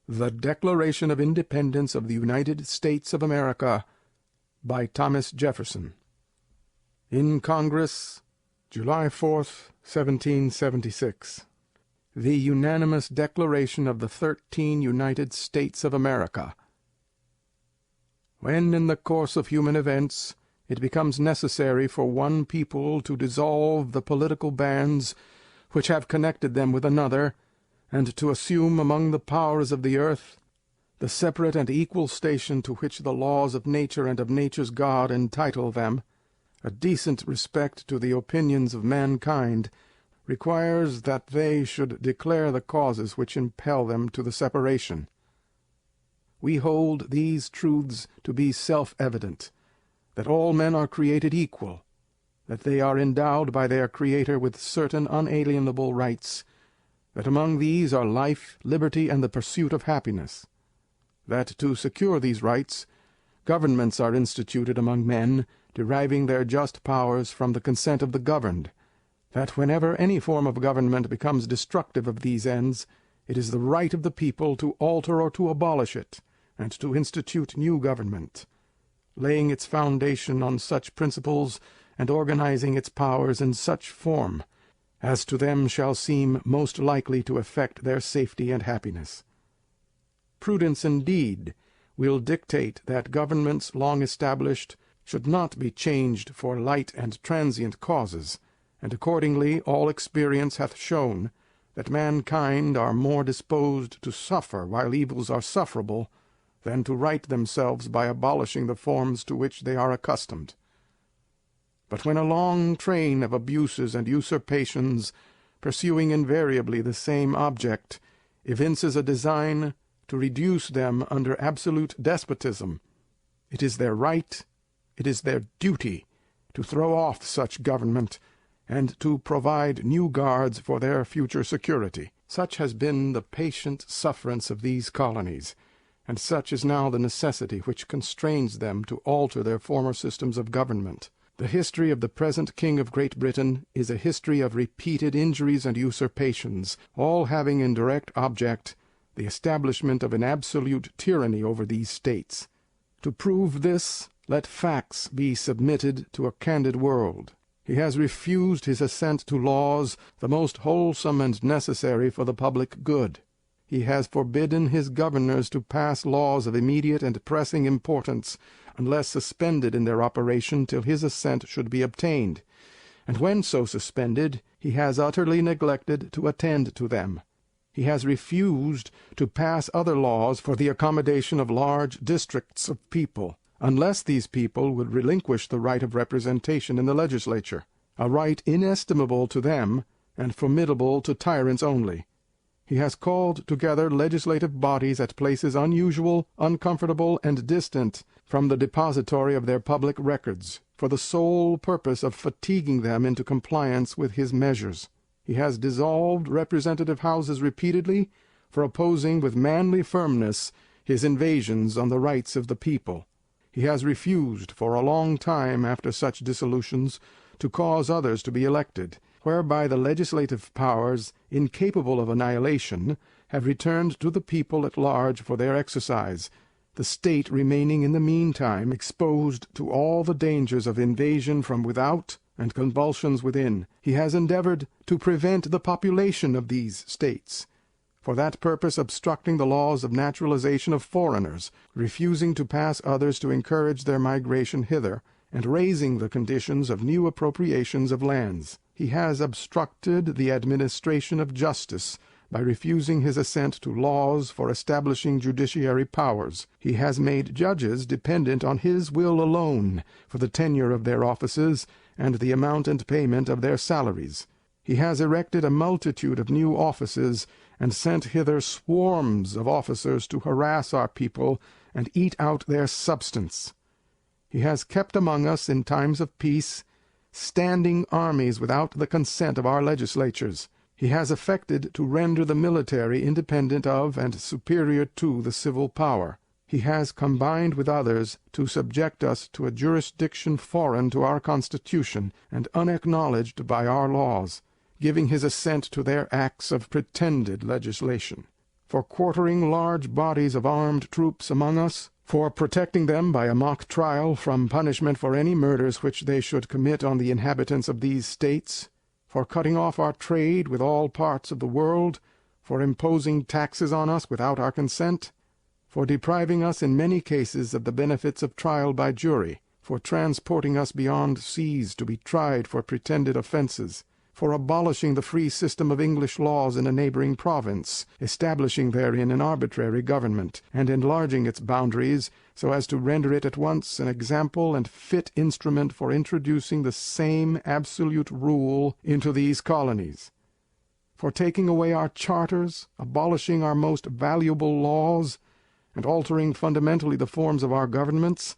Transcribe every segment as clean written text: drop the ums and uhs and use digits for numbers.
The Declaration of Independence of the United States of America, by Thomas Jefferson. In Congress, July 4th, 1776. The unanimous Declaration of the 13 United States of America. When in the course of human events it becomes necessary for one people to dissolve the political bands which have connected them with another, and to assume among the powers of the earth the separate and equal station to which the laws of nature and of nature's God entitle them, a decent respect to the opinions of mankind requires that they should declare the causes which impel them to the separation. We hold these truths to be self-evident, that all men are created equal, that they are endowed by their Creator with certain unalienable rights, that among these are life, liberty, and the pursuit of happiness; that to secure these rights, governments are instituted among men, deriving their just powers from the consent of the governed; that whenever any form of government becomes destructive of these ends, it is the right of the people to alter or to abolish it, and to institute new government, laying its foundation on such principles and organizing its powers in such form as to them shall seem most likely to effect their safety and happiness. Prudence indeed will dictate that governments long established should not be changed for light and transient causes, and accordingly all experience hath shown that mankind are more disposed to suffer while evils are sufferable than to right themselves by abolishing the forms to which they are accustomed. But when a long train of abuses and usurpations, pursuing invariably the same object, evinces a design to reduce them under absolute despotism, it is their right, it is their duty, to throw off such government, and to provide new guards for their future security. Such has been the patient sufferance of these colonies, and such is now the necessity which constrains them to alter their former systems of government. The history of the present King of Great Britain is a history of repeated injuries and usurpations, all having in direct object the establishment of an absolute tyranny over these states. To prove this, let facts be submitted to a candid world. He has refused his assent to laws the most wholesome and necessary for the public good. He has forbidden his governors to pass laws of immediate and pressing importance, unless suspended in their operation till his assent should be obtained, and when so suspended he has utterly neglected to attend to them. He has refused to pass other laws for the accommodation of large districts of people, unless these people would relinquish the right of representation in the legislature, a right inestimable to them and formidable to tyrants only. He has called together legislative bodies at places unusual, uncomfortable, and distant from the depository of their public records, for the sole purpose of fatiguing them into compliance with his measures. He has dissolved representative houses repeatedly for opposing with manly firmness his invasions on the rights of the people. He has refused for a long time after such dissolutions to cause others to be elected, whereby the legislative powers, incapable of annihilation, have returned to the people at large for their exercise, the state remaining in the meantime exposed to all the dangers of invasion from without and convulsions within. He has endeavored to prevent the population of these states, for that purpose obstructing the laws of naturalization of foreigners, refusing to pass others to encourage their migration hither, and raising the conditions of new appropriations of lands. He has obstructed the administration of justice by refusing his assent to laws for establishing judiciary powers. He has made judges dependent on his will alone for the tenure of their offices and the amount and payment of their salaries. He has erected a multitude of new offices and sent hither swarms of officers to harass our people and eat out their substance. He has kept among us in times of peace standing armies without the consent of our legislatures. He has affected to render the military independent of and superior to the civil power. He has combined with others to subject us to a jurisdiction foreign to our Constitution and unacknowledged by our laws, giving his assent to their acts of pretended legislation. for quartering large bodies of armed troops among us, for protecting them by a mock trial from punishment for any murders which they should commit on the inhabitants of these states, for cutting off our trade with all parts of the world, for imposing taxes on us without our consent, for depriving us in many cases of the benefits of trial by jury, for transporting us beyond seas to be tried for pretended offenses, for abolishing the free system of English laws in a neighboring province, establishing therein an arbitrary government, and enlarging its boundaries so as to render it at once an example and fit instrument for introducing the same absolute rule into these colonies, for taking away our charters, abolishing our most valuable laws, and altering fundamentally the forms of our governments,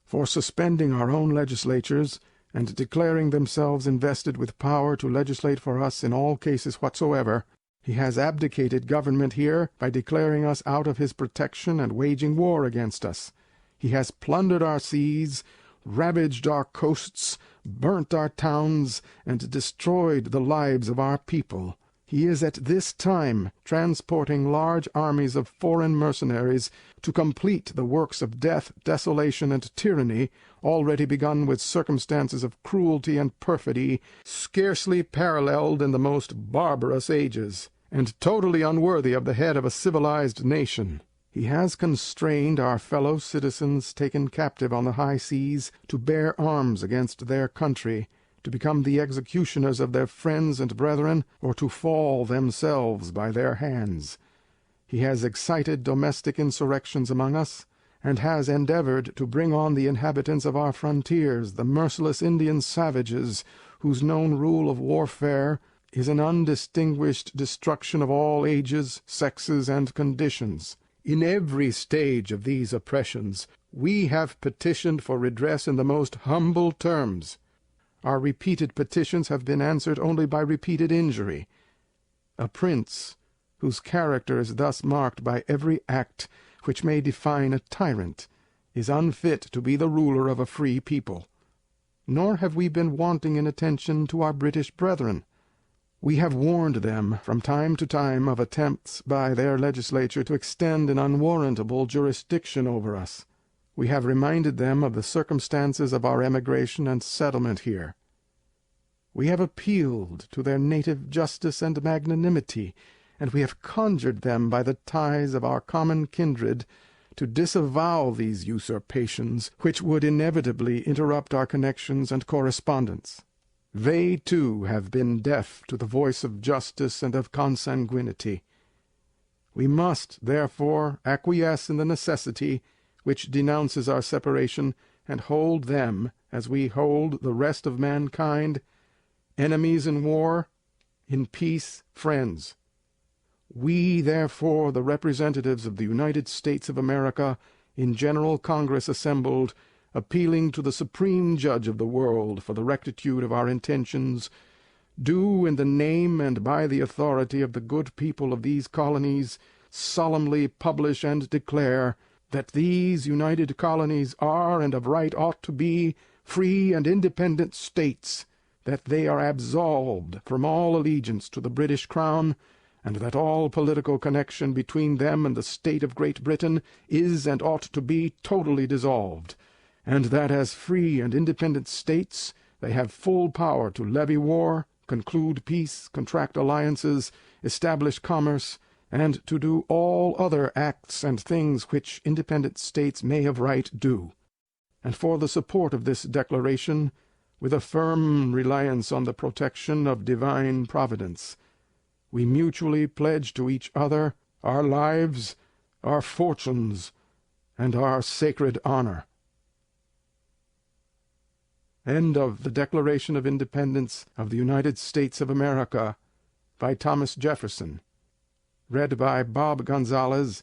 for suspending our own legislatures, and declaring themselves invested with power to legislate for us in all cases whatsoever. He has abdicated government here by declaring us out of his protection and waging war against us. He has plundered our seas, ravaged our coasts, burnt our towns, and destroyed the lives of our people. He is at this time transporting large armies of foreign mercenaries to complete the works of death, desolation, and tyranny, already begun with circumstances of cruelty and perfidy scarcely paralleled in the most barbarous ages, and totally unworthy of the head of a civilized nation. He has constrained our fellow citizens taken captive on the high seas to bear arms against their country, to become the executioners of their friends and brethren, or to fall themselves by their hands. He has excited domestic insurrections among us, and has endeavored to bring on the inhabitants of our frontiers the merciless Indian savages, whose known rule of warfare is an undistinguished destruction of all ages, sexes, and conditions. In every stage of these oppressions we have petitioned for redress in the most humble terms. Our repeated petitions have been answered only by repeated injury. A prince, whose character is thus marked by every act which may define a tyrant, is unfit to be the ruler of a free people. Nor have we been wanting in attention to our British brethren. We have warned them from time to time of attempts by their legislature to extend an unwarrantable jurisdiction over us. We have reminded them of the circumstances of our emigration and settlement here. We have appealed to their native justice and magnanimity, and we have conjured them by the ties of our common kindred to disavow these usurpations, which would inevitably interrupt our connections and correspondence. They, too, have been deaf to the voice of justice and of consanguinity. We must, therefore, acquiesce in the necessity which denounces our separation, and hold them, as we hold the rest of mankind, enemies in war, in peace friends. We, therefore, the representatives of the United States of America, in General Congress assembled, appealing to the Supreme Judge of the world for the rectitude of our intentions, do, in the name and by the authority of the good people of these colonies, solemnly publish and declare that these united colonies are, and of right ought to be, free and independent states, that they are absolved from all allegiance to the British Crown, and that all political connection between them and the state of Great Britain is and ought to be totally dissolved, and that as free and independent states they have full power to levy war, conclude peace, contract alliances, establish commerce, and to do all other acts and things which independent states may of right do. And for the support of this declaration, with a firm reliance on the protection of divine providence, we mutually pledge to each other our lives, our fortunes, and our sacred honor. End of the Declaration of Independence of the United States of America, by Thomas Jefferson. Read by Bob Gonzalez